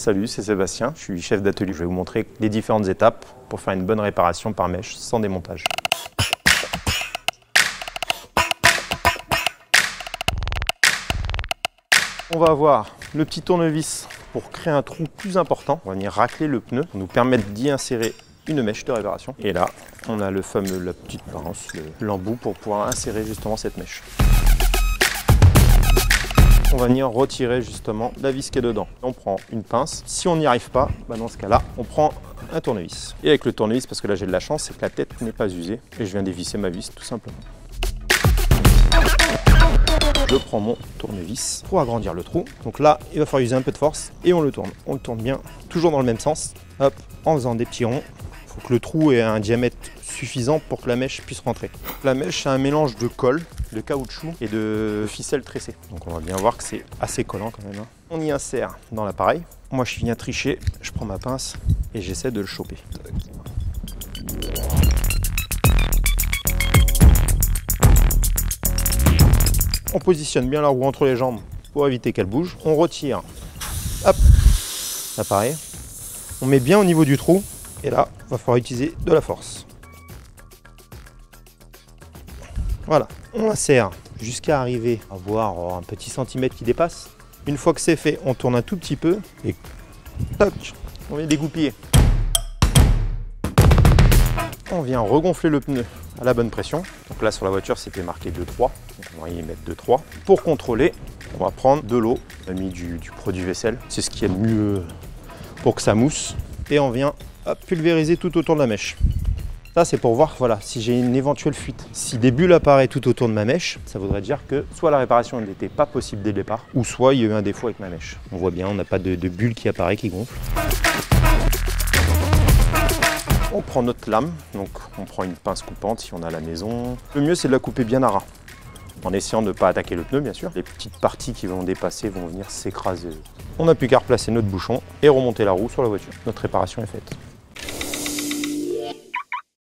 Salut, c'est Sébastien, je suis chef d'atelier. Je vais vous montrer les différentes étapes pour faire une bonne réparation par mèche sans démontage. On va avoir le petit tournevis pour créer un trou plus important. On va venir racler le pneu pour nous permettre d'y insérer une mèche de réparation. Et là, on a la petite pince, l'embout pour pouvoir insérer justement cette mèche. On va venir retirer justement la vis qui est dedans. On prend une pince. Si on n'y arrive pas, dans ce cas-là, on prend un tournevis. Et avec le tournevis, parce que là j'ai de la chance, c'est que la tête n'est pas usée. Et je viens dévisser ma vis tout simplement. Je prends mon tournevis pour agrandir le trou. Donc là, il va falloir user un peu de force et on le tourne. On le tourne bien, toujours dans le même sens. Hop, en faisant des petits ronds. Il faut que le trou ait un diamètre suffisant pour que la mèche puisse rentrer. La mèche, c'est un mélange de colle, de caoutchouc et de ficelle tressée. Donc on va bien voir que c'est assez collant quand même. On y insère dans l'appareil. Moi, je viens tricher, je prends ma pince et j'essaie de le choper. On positionne bien la roue entre les jambes pour éviter qu'elle bouge. On retire, hop, l'appareil. On met bien au niveau du trou. Et là, il va falloir utiliser de la force. Voilà, on insère jusqu'à arriver à voir un petit centimètre qui dépasse. Une fois que c'est fait, on tourne un tout petit peu et toc, on vient dégoupiller. On vient regonfler le pneu à la bonne pression. Donc là, sur la voiture, c'était marqué 2,3. Donc on va y mettre 2,3. Pour contrôler, on va prendre de l'eau. On a mis du produit vaisselle. C'est ce qui est le mieux pour que ça mousse. Et on vient pulvériser tout autour de la mèche. Ça, c'est pour voir si j'ai une éventuelle fuite. Si des bulles apparaissent tout autour de ma mèche, ça voudrait dire que soit la réparation n'était pas possible dès le départ, ou soit il y a eu un défaut avec ma mèche. On voit bien, on n'a pas de bulles qui apparaît, qui gonflent. On prend notre lame, donc on prend une pince coupante si on a à la maison. Le mieux, c'est de la couper bien à ras, en essayant de ne pas attaquer le pneu, bien sûr. Les petites parties qui vont dépasser vont venir s'écraser. On n'a plus qu'à replacer notre bouchon et remonter la roue sur la voiture. Notre réparation est faite.